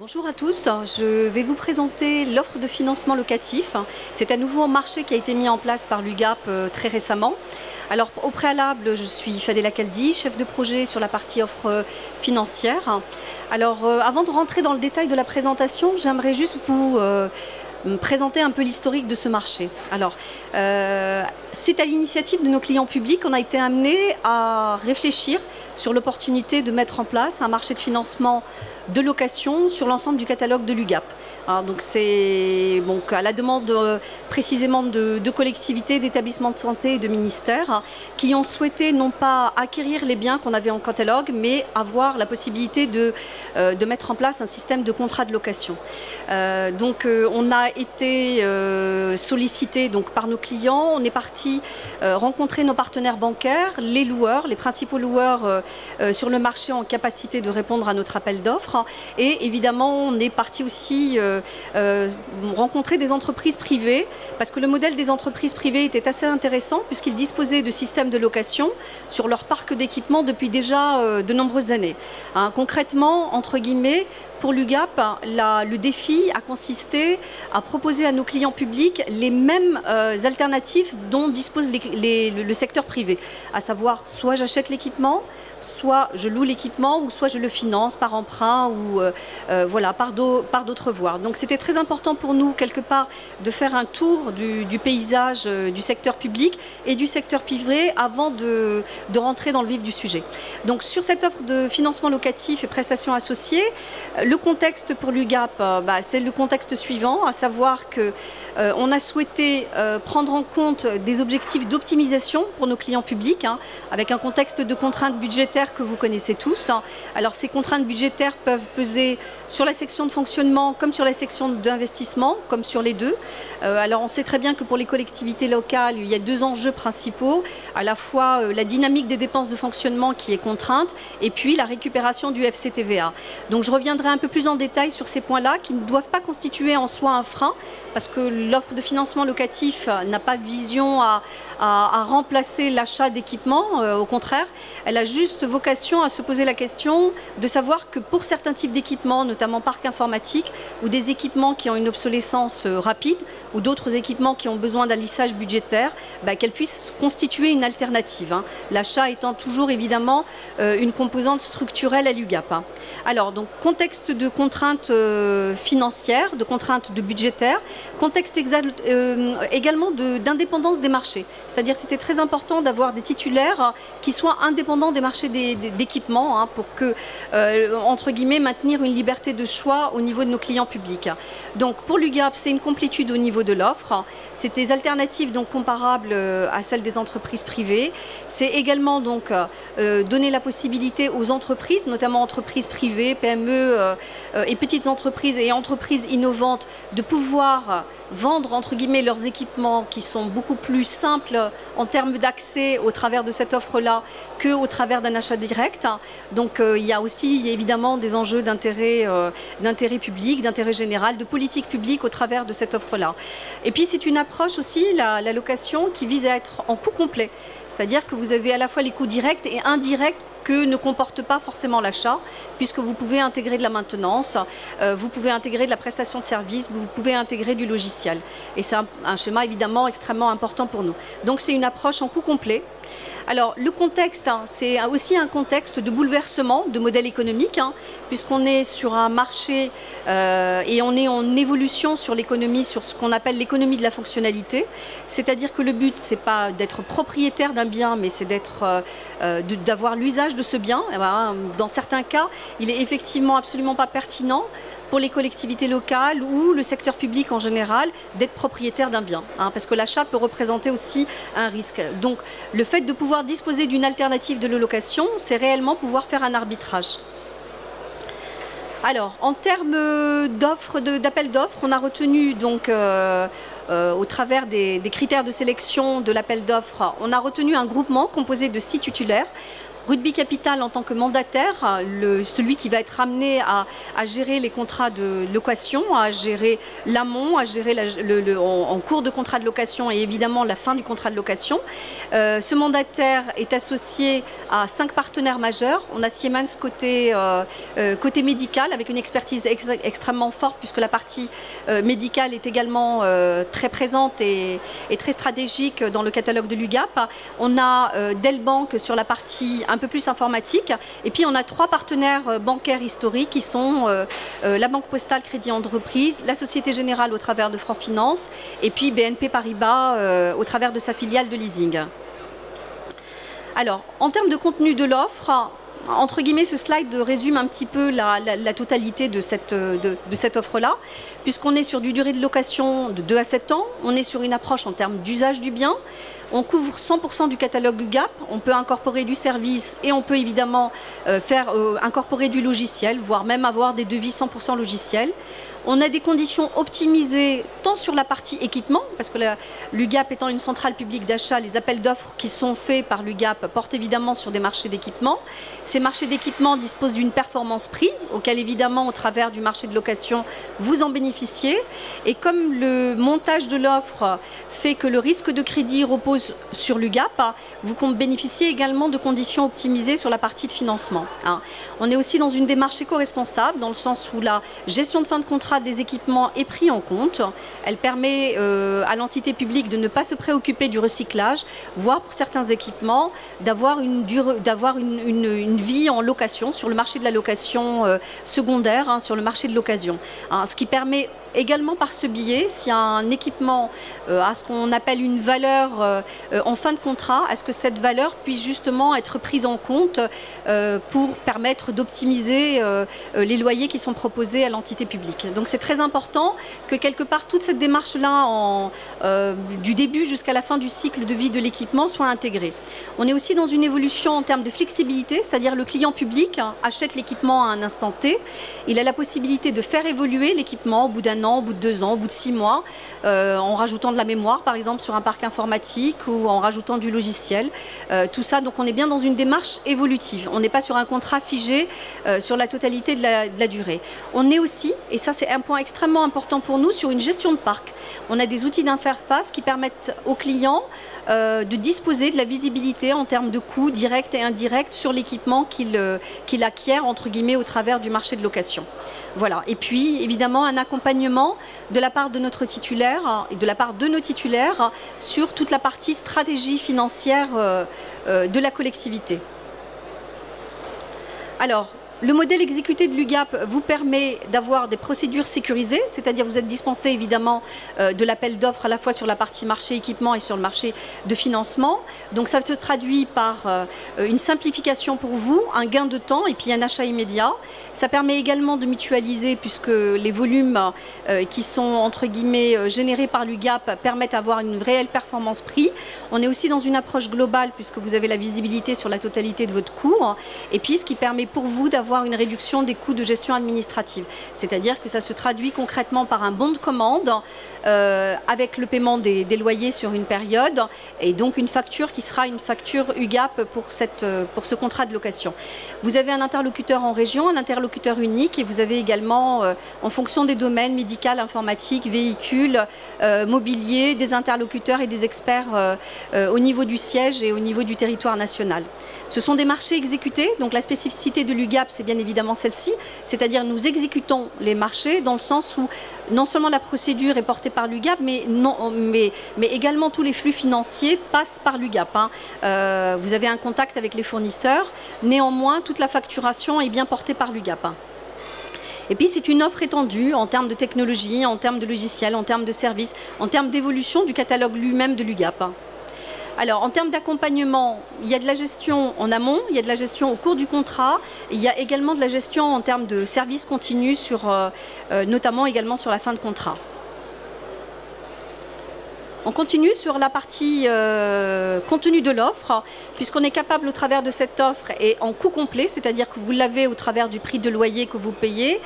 Bonjour à tous, je vais vous présenter l'offre de financement locatif. C'est un nouveau marché qui a été mis en place par l'UGAP très récemment. Alors au préalable, je suis Fadela Kaldi, chef de projet sur la partie offre financière. Alors avant de rentrer dans le détail de la présentation, j'aimerais juste vous présenter un peu l'historique de ce marché. Alors, c'est à l'initiative de nos clients publics qu'on a été amené à réfléchir sur l'opportunité de mettre en place un marché de financement de location sur l'ensemble du catalogue de l'UGAP. Donc c'est à la demande précisément de collectivités, d'établissements de santé et de ministères qui ont souhaité non pas acquérir les biens qu'on avait en catalogue, mais avoir la possibilité de mettre en place un système de contrat de location. On a été sollicité par nos clients, on est parti rencontrer nos partenaires bancaires, les loueurs, les principaux loueurs sur le marché en capacité de répondre à notre appel d'offres. Et évidemment, on est parti aussi rencontrer des entreprises privées, parce que le modèle des entreprises privées était assez intéressant, puisqu'ils disposaient de systèmes de location sur leur parc d'équipement depuis déjà de nombreuses années. Concrètement, entre guillemets, pour l'UGAP, le défi a consisté à proposer à nos clients publics les mêmes alternatives dont dispose le secteur privé, à savoir soit j'achète l'équipement, soit je loue l'équipement, ou soit je le finance par emprunt ou par d'autres voies. Donc c'était très important pour nous, quelque part, de faire un tour du paysage du secteur public et du secteur privé avant de rentrer dans le vif du sujet. Donc sur cette offre de financement locatif et prestations associées, le contexte pour l'UGAP, c'est le contexte suivant, à savoir qu'on a souhaité prendre en compte des objectifs d'optimisation pour nos clients publics, avec un contexte de contraintes budgétaires que vous connaissez tous. Alors ces contraintes budgétaires peuvent peser sur la section de fonctionnement comme sur la section d'investissement, comme sur les deux. Alors on sait très bien que pour les collectivités locales, il y a deux enjeux principaux, à la fois la dynamique des dépenses de fonctionnement qui est contrainte, et puis la récupération du FCTVA. Donc je reviendrai un peu plus en détail sur ces points-là qui ne doivent pas constituer en soi un frein, parce que l'offre de financement locatif n'a pas vision à remplacer l'achat d'équipements. Au contraire, elle a juste vocation à se poser la question de savoir que pour certains types d'équipements, notamment parc informatique, ou des équipements qui ont une obsolescence rapide, ou d'autres équipements qui ont besoin d'un lissage budgétaire, qu'elles puissent constituer une alternative. L'achat étant toujours évidemment une composante structurelle à l'UGAP. Alors, donc, contexte de contraintes financières, de contraintes budgétaires, contexte également d'indépendance des marchés. C'est-à-dire c'était très important d'avoir des titulaires qui soient indépendants des marchés d'équipements pour que, entre guillemets, maintenir une liberté de choix au niveau de nos clients publics. Donc pour l'UGAP, c'est une complétude au niveau de l'offre. C'est des alternatives donc comparables à celles des entreprises privées. C'est également donc donner la possibilité aux entreprises, notamment entreprises privées, PME et petites entreprises et entreprises innovantes, de pouvoir vendre entre guillemets leurs équipements qui sont beaucoup plus simples en termes d'accès au travers de cette offre-là qu'au travers d'un achat direct. Donc il y a aussi évidemment des enjeux d'intérêt public, d'intérêt général, de politique publique au travers de cette offre-là. Et puis c'est une approche aussi, la location, qui vise à être en coût complet. C'est-à-dire que vous avez à la fois les coûts directs et indirects que ne comporte pas forcément l'achat, puisque vous pouvez intégrer de la maintenance, vous pouvez intégrer de la prestation de service, vous pouvez intégrer du logiciel. Et c'est un schéma évidemment extrêmement important pour nous. Donc c'est une approche en coût complet. Alors le contexte, c'est aussi un contexte de bouleversement de modèle économique, puisqu'on est sur un marché et on est en évolution sur l'économie, sur ce qu'on appelle l'économie de la fonctionnalité. C'est-à-dire que le but, c'est pas d'être propriétaire d'un bien, mais c'est d'avoir l'usage de ce bien. Dans certains cas, il est effectivement absolument pas pertinent pour les collectivités locales ou le secteur public en général d'être propriétaire d'un bien, parce que l'achat peut représenter aussi un risque. Donc le fait de pouvoir disposer d'une alternative de location, c'est réellement pouvoir faire un arbitrage. Alors, en termes d'appel d'offres, on a retenu donc au travers des critères de sélection de l'appel d'offres, on a retenu un groupement composé de 6 titulaires. Rugby Capital en tant que mandataire, celui qui va être amené à gérer les contrats de location, à gérer l'amont, à gérer en cours de contrat de location et évidemment la fin du contrat de location. Ce mandataire est associé à 5 partenaires majeurs. On a Siemens côté médical avec une expertise extrêmement forte puisque la partie médicale est également très présente et très stratégique dans le catalogue de l'UGAP. On a Dell Bank sur la partie un peu plus informatique et puis on a 3 partenaires bancaires historiques qui sont la Banque Postale Crédit Entreprise, la Société Générale au travers de Franc Finance et puis BNP Paribas au travers de sa filiale de leasing. Alors, en termes de contenu de l'offre, entre guillemets, ce slide résume un petit peu la totalité de cette offre-là, puisqu'on est sur du durée de location de 2 à 7 ans, on est sur une approche en termes d'usage du bien, on couvre 100% du catalogue UGAP, on peut incorporer du service et on peut évidemment incorporer du logiciel, voire même avoir des devis 100% logiciels. On a des conditions optimisées tant sur la partie équipement, parce que l'UGAP étant une centrale publique d'achat, les appels d'offres qui sont faits par l'UGAP portent évidemment sur des marchés d'équipement. Ces marchés d'équipement disposent d'une performance prix, auquel évidemment au travers du marché de location, vous en bénéficiez. Et comme le montage de l'offre fait que le risque de crédit repose sur l'UGAP, vous bénéficiez également de conditions optimisées sur la partie de financement. On est aussi dans une démarche éco-responsable, dans le sens où la gestion de fin de contrat des équipements est pris en compte. Elle permet à l'entité publique de ne pas se préoccuper du recyclage, voire pour certains équipements d'avoir une vie en location sur le marché de la location secondaire, sur le marché de l'occasion. Ce qui permet également par ce biais, si un équipement a ce qu'on appelle une valeur en fin de contrat, est-ce que cette valeur puisse justement être prise en compte pour permettre d'optimiser les loyers qui sont proposés à l'entité publique. Donc c'est très important que quelque part toute cette démarche-là, du début jusqu'à la fin du cycle de vie de l'équipement, soit intégrée. On est aussi dans une évolution en termes de flexibilité, c'est-à-dire le client public achète l'équipement à un instant T, il a la possibilité de faire évoluer l'équipement au bout d'un an, au bout de 2 ans, au bout de 6 mois, en rajoutant de la mémoire par exemple sur un parc informatique ou en rajoutant du logiciel. Tout ça, donc on est bien dans une démarche évolutive. On n'est pas sur un contrat figé sur la totalité de la durée. On est aussi, et ça c'est un point extrêmement important pour nous, sur une gestion de parc. On a des outils d'interface qui permettent aux clients de disposer de la visibilité en termes de coûts directs et indirects sur l'équipement qu'il acquiert entre guillemets au travers du marché de location. Voilà. Et puis évidemment un accompagnement de la part de notre titulaire et de la part de nos titulaires sur toute la partie stratégie financière de la collectivité. Alors, le modèle exécuté de l'UGAP vous permet d'avoir des procédures sécurisées, c'est-à-dire vous êtes dispensé évidemment de l'appel d'offres à la fois sur la partie marché équipement et sur le marché de financement. Donc ça se traduit par une simplification pour vous, un gain de temps et puis un achat immédiat. Ça permet également de mutualiser puisque les volumes qui sont entre guillemets générés par l'UGAP permettent d'avoir une réelle performance prix. On est aussi dans une approche globale puisque vous avez la visibilité sur la totalité de votre coût et puis ce qui permet pour vous d'avoir une réduction des coûts de gestion administrative. C'est-à-dire que ça se traduit concrètement par un bon de commande avec le paiement des loyers sur une période et donc une facture qui sera une facture UGAP pour ce contrat de location. Vous avez un interlocuteur en région, un interlocuteur unique et vous avez également, en fonction des domaines, médical, informatique, véhicule, mobilier, des interlocuteurs et des experts au niveau du siège et au niveau du territoire national. Ce sont des marchés exécutés, donc la spécificité de l'UGAP, c'est bien évidemment celle-ci, c'est-à-dire nous exécutons les marchés dans le sens où non seulement la procédure est portée par l'UGAP, mais également tous les flux financiers passent par l'UGAP. Vous avez un contact avec les fournisseurs, néanmoins toute la facturation est bien portée par l'UGAP. Et puis c'est une offre étendue en termes de technologie, en termes de logiciels, en termes de services, en termes d'évolution du catalogue lui-même de l'UGAP. Alors, en termes d'accompagnement, il y a de la gestion en amont, il y a de la gestion au cours du contrat, et il y a également de la gestion en termes de services continus, notamment également sur la fin de contrat. On continue sur la partie contenu de l'offre, puisqu'on est capable au travers de cette offre et en coût complet, c'est-à-dire que vous l'avez au travers du prix de loyer que vous payez,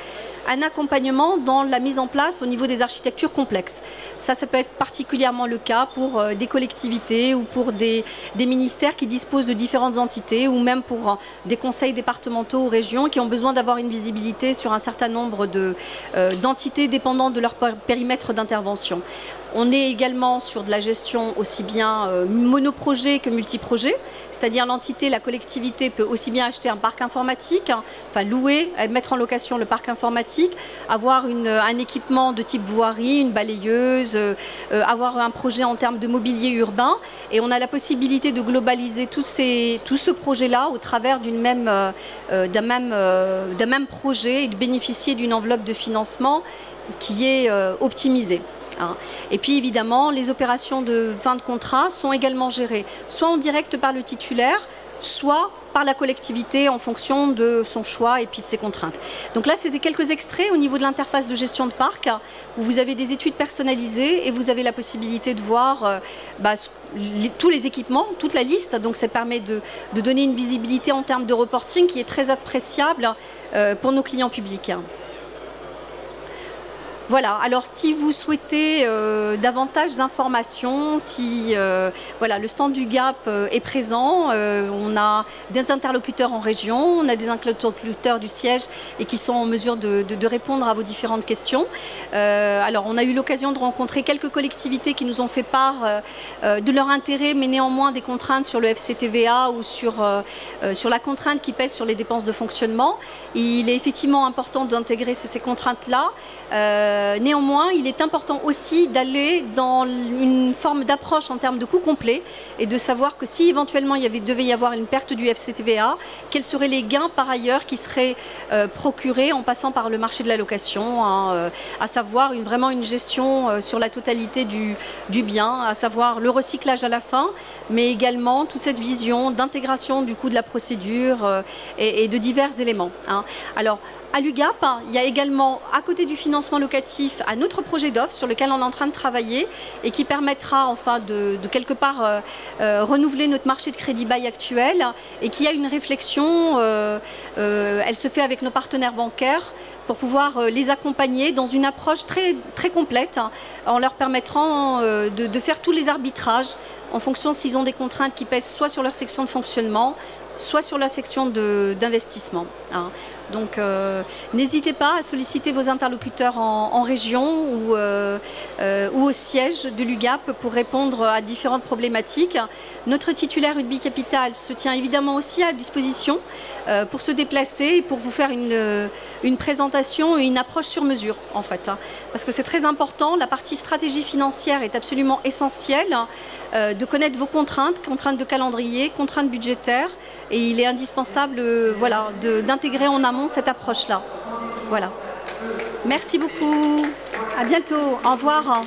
un accompagnement dans la mise en place au niveau des architectures complexes. Ça peut être particulièrement le cas pour des collectivités ou pour des ministères qui disposent de différentes entités ou même pour des conseils départementaux ou régions qui ont besoin d'avoir une visibilité sur un certain nombre d'entités dépendant de leur périmètre d'intervention. On est également sur de la gestion aussi bien monoprojet que multiprojet, c'est-à-dire l'entité, la collectivité peut aussi bien acheter un parc informatique, enfin louer, mettre en location le parc informatique, avoir un équipement de type voirie, une balayeuse, avoir un projet en termes de mobilier urbain, et on a la possibilité de globaliser tout ce projet-là au travers d'un même projet et de bénéficier d'une enveloppe de financement qui est optimisée. Et puis évidemment, les opérations de fin de contrat sont également gérées soit en direct par le titulaire, soit par la collectivité en fonction de son choix et puis de ses contraintes. Donc là, c'était quelques extraits au niveau de l'interface de gestion de parc où vous avez des études personnalisées et vous avez la possibilité de voir tous les équipements, toute la liste. Donc ça permet de donner une visibilité en termes de reporting qui est très appréciable pour nos clients publics. Voilà, alors si vous souhaitez davantage d'informations, si voilà, le stand du GAP est présent, on a des interlocuteurs en région, on a des interlocuteurs du siège et qui sont en mesure de répondre à vos différentes questions. Alors on a eu l'occasion de rencontrer quelques collectivités qui nous ont fait part de leur intérêt, mais néanmoins des contraintes sur le FCTVA ou sur la contrainte qui pèse sur les dépenses de fonctionnement. Il est effectivement important d'intégrer ces contraintes-là. Néanmoins, il est important aussi d'aller dans une forme d'approche en termes de coût complet et de savoir que si éventuellement devait y avoir une perte du FCTVA, quels seraient les gains par ailleurs qui seraient procurés en passant par le marché de la location, à savoir vraiment une gestion sur la totalité du bien, à savoir le recyclage à la fin, mais également toute cette vision d'intégration du coût de la procédure et de divers éléments. Alors, à l'UGAP, il y a également, à côté du financement locatif, un autre projet d'offre sur lequel on est en train de travailler et qui permettra enfin de quelque part renouveler notre marché de crédit bail actuel et qui a une réflexion, elle se fait avec nos partenaires bancaires pour pouvoir les accompagner dans une approche très, très complète en leur permettant de faire tous les arbitrages en fonction s'ils ont des contraintes qui pèsent soit sur leur section de fonctionnement, soit sur la section d'investissement. Donc n'hésitez pas à solliciter vos interlocuteurs en région ou au siège de l'UGAP pour répondre à différentes problématiques. Notre titulaire Udby Capital se tient évidemment aussi à disposition pour se déplacer et pour vous faire une présentation et une approche sur mesure en fait. Parce que c'est très important, la partie stratégie financière est absolument essentielle, de connaître vos contraintes de calendrier, contraintes budgétaires, et il est indispensable voilà, d'intégrer en amont cette approche-là. Voilà. Merci beaucoup. À bientôt. Au revoir.